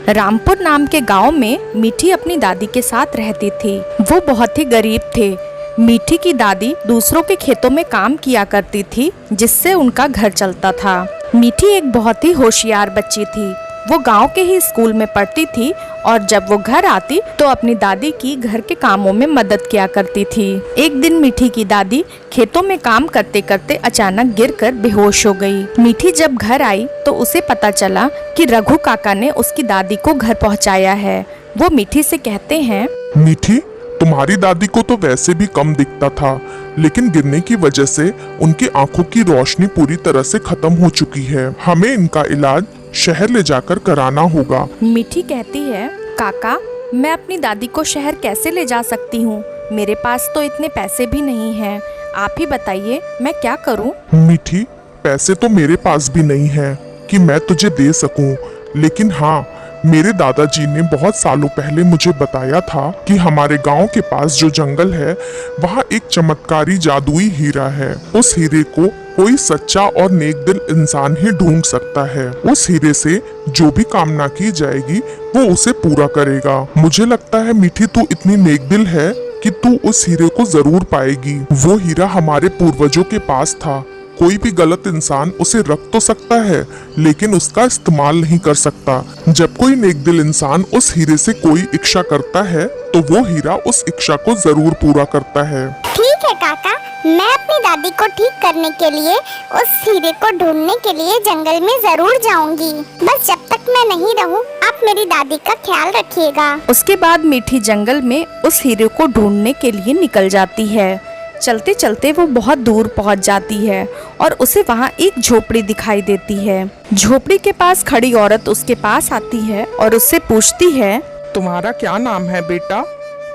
रामपुर नाम के गांव में मीठी अपनी दादी के साथ रहती थी। वो बहुत ही गरीब थे। मीठी की दादी दूसरों के खेतों में काम किया करती थी, जिससे उनका घर चलता था। मीठी एक बहुत ही होशियार बच्ची थी। वो गांव के ही स्कूल में पढ़ती थी और जब वो घर आती तो अपनी दादी की घर के कामों में मदद किया करती थी। एक दिन मीठी की दादी खेतों में काम करते करते अचानक गिरकर बेहोश हो गई। मीठी जब घर आई तो उसे पता चला कि रघु काका ने उसकी दादी को घर पहुंचाया है। वो मीठी से कहते हैं, मीठी, तुम्हारी दादी को तो वैसे भी कम दिखता था, लेकिन गिरने की वजह से उनकी आंखों की रोशनी पूरी तरह से खत्म हो चुकी है। हमें इनका इलाज शहर ले जाकर कराना होगा। मीठी कहती है, काका, मैं अपनी दादी को शहर कैसे ले जा सकती हूँ? मेरे पास तो इतने पैसे भी नहीं हैं। आप ही बताइए, मैं क्या करूँ? मीठी, पैसे तो मेरे पास भी नहीं है कि मैं तुझे दे सकूं, लेकिन हाँ, मेरे दादाजी ने बहुत सालों पहले मुझे बताया था कि हमारे गांव के पास जो जंगल है वहाँ एक चमत्कारी जादुई हीरा है। उस हीरे को कोई सच्चा और नेक दिल इंसान ही ढूंढ सकता है। उस हीरे से जो भी कामना की जाएगी वो उसे पूरा करेगा। मुझे लगता है मीठी, तू इतनी नेक दिल है कि तू उस हीरे को जरूर पाएगी। वो हीरा हमारे पूर्वजों के पास था। कोई भी गलत इंसान उसे रख तो सकता है, लेकिन उसका इस्तेमाल नहीं कर सकता। जब कोई नेक दिल इंसान उस हीरे से कोई इच्छा करता है तो वो हीरा उस इच्छा को जरूर पूरा करता है। ठीक है काका, मैं अपनी दादी को ठीक करने के लिए उस हीरे को ढूंढने के लिए जंगल में जरूर जाऊंगी। बस जब तक मैं नहीं रहूं, आप मेरी दादी का ख्याल रखिएगा। उसके बाद मीठी जंगल में उस हीरे को ढूंढने के लिए निकल जाती है। चलते चलते वो बहुत दूर पहुंच जाती है और उसे वहां एक झोपड़ी दिखाई देती है। झोपड़ी के पास खड़ी औरत उसके पास आती है और उससे पूछती है, तुम्हारा क्या नाम है बेटा?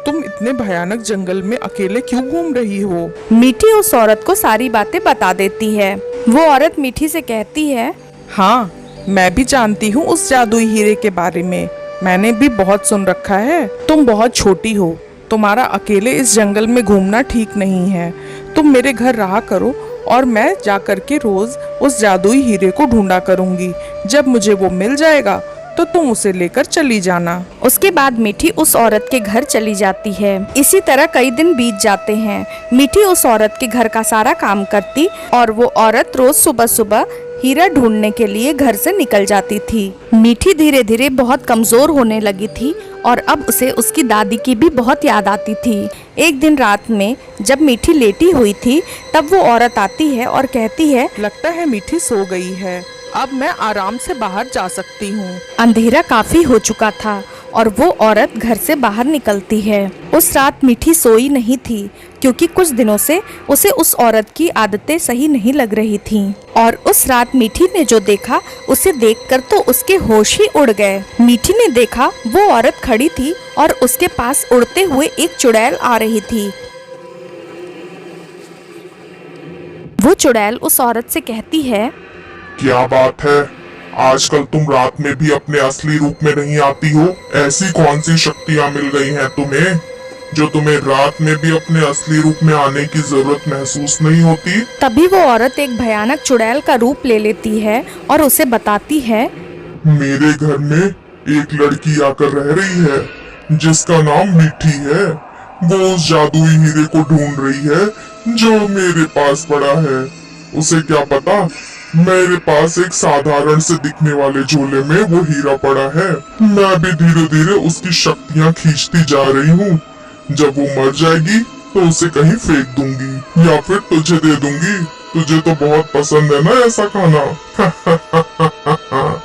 तुम इतने भयानक जंगल में अकेले क्यों घूम रही हो? मीठी उस औरत को सारी बातें बता देती है। वो औरत मीठी से कहती है, हाँ, मैं भी जानती हूँ उस जादुई हीरे के बारे में। मैंने भी बहुत सुन रखा है। तुम बहुत छोटी हो, तुम्हारा अकेले इस जंगल में घूमना ठीक नहीं है। तुम मेरे घर रहा करो और मैं जाकर के रोज उस जादुई हीरे को ढूंढा करूंगी। जब मुझे वो मिल जाएगा तो तुम उसे लेकर चली जाना। उसके बाद मीठी उस औरत के घर चली जाती है। इसी तरह कई दिन बीत जाते हैं। मीठी उस औरत के घर का सारा काम करती और वो औरत रोज सुबह सुबह हीरा ढूंढने के लिए घर से निकल जाती थी। मीठी धीरे धीरे बहुत कमजोर होने लगी थी और अब उसे उसकी दादी की भी बहुत याद आती थी। एक दिन रात में जब मीठी लेटी हुई थी तब वो औरत आती है और कहती है, लगता है मीठी सो गई है। अब मैं आराम से बाहर जा सकती हूँ। अंधेरा काफी हो चुका था और वो औरत घर से बाहर निकलती है। उस रात मीठी सोई नहीं थी क्योंकि कुछ दिनों से उसे उस औरत की आदतें सही नहीं लग रही थीं। और उस रात मीठी ने जो देखा उसे देखकर तो उसके होश ही उड़ गए। मीठी ने देखा वो औरत खड़ी थी और उसके पास उड़ते हुए एक चुड़ैल आ रही थी। वो चुड़ैल उस औरत से कहती है, क्या बात है, आजकल तुम रात में भी अपने असली रूप में नहीं आती हो? ऐसी कौन सी शक्तियाँ मिल गई हैं तुम्हें जो तुम्हें रात में भी अपने असली रूप में आने की जरूरत महसूस नहीं होती? तभी वो औरत एक भयानक चुड़ैल का रूप ले लेती है और उसे बताती है, मेरे घर में एक लड़की आकर रह रही है जिसका नाम मीठी है। वो उस जादुई हीरे को ढूंढ रही है जो मेरे पास पड़ा है। उसे क्या पता मेरे पास एक साधारण से दिखने वाले झोले में वो हीरा पड़ा है। मैं भी धीरे धीरे उसकी शक्तियाँ खींचती जा रही हूँ। जब वो मर जाएगी तो उसे कहीं फेंक दूंगी या फिर तुझे दे दूंगी। तुझे तो बहुत पसंद है ना ऐसा खाना।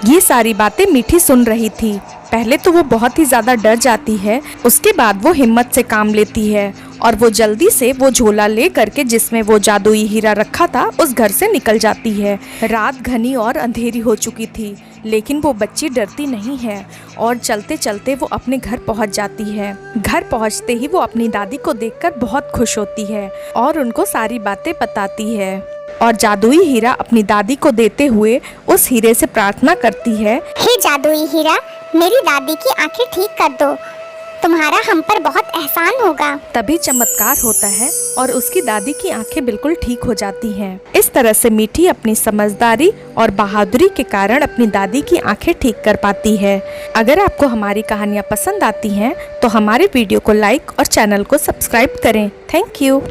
ये सारी बातें मीठी सुन रही थी। पहले तो वो बहुत ही ज्यादा डर जाती है, उसके बाद वो हिम्मत से काम लेती है और वो जल्दी से वो झोला ले करके जिसमें वो जादुई हीरा रखा था उस घर से निकल जाती है। रात घनी और अंधेरी हो चुकी थी, लेकिन वो बच्ची डरती नहीं है और चलते चलते वो अपने घर पहुंच जाती है। घर पहुंचते ही वो अपनी दादी को देखकर बहुत खुश होती है और उनको सारी बातें बताती है और जादुई हीरा अपनी दादी को देते हुए उस हीरे से प्रार्थना करती है, हे जादुई हीरा, मेरी दादी की आंखें ठीक कर दो। तुम्हारा हम पर बहुत एहसान होगा। तभी चमत्कार होता है और उसकी दादी की आंखें बिल्कुल ठीक हो जाती हैं। इस तरह से मीठी अपनी समझदारी और बहादुरी के कारण अपनी दादी की आंखें ठीक कर पाती है। अगर आपको हमारी कहानियाँ पसंद आती हैं तो हमारे वीडियो को लाइक और चैनल को सब्सक्राइब करें। Thank you.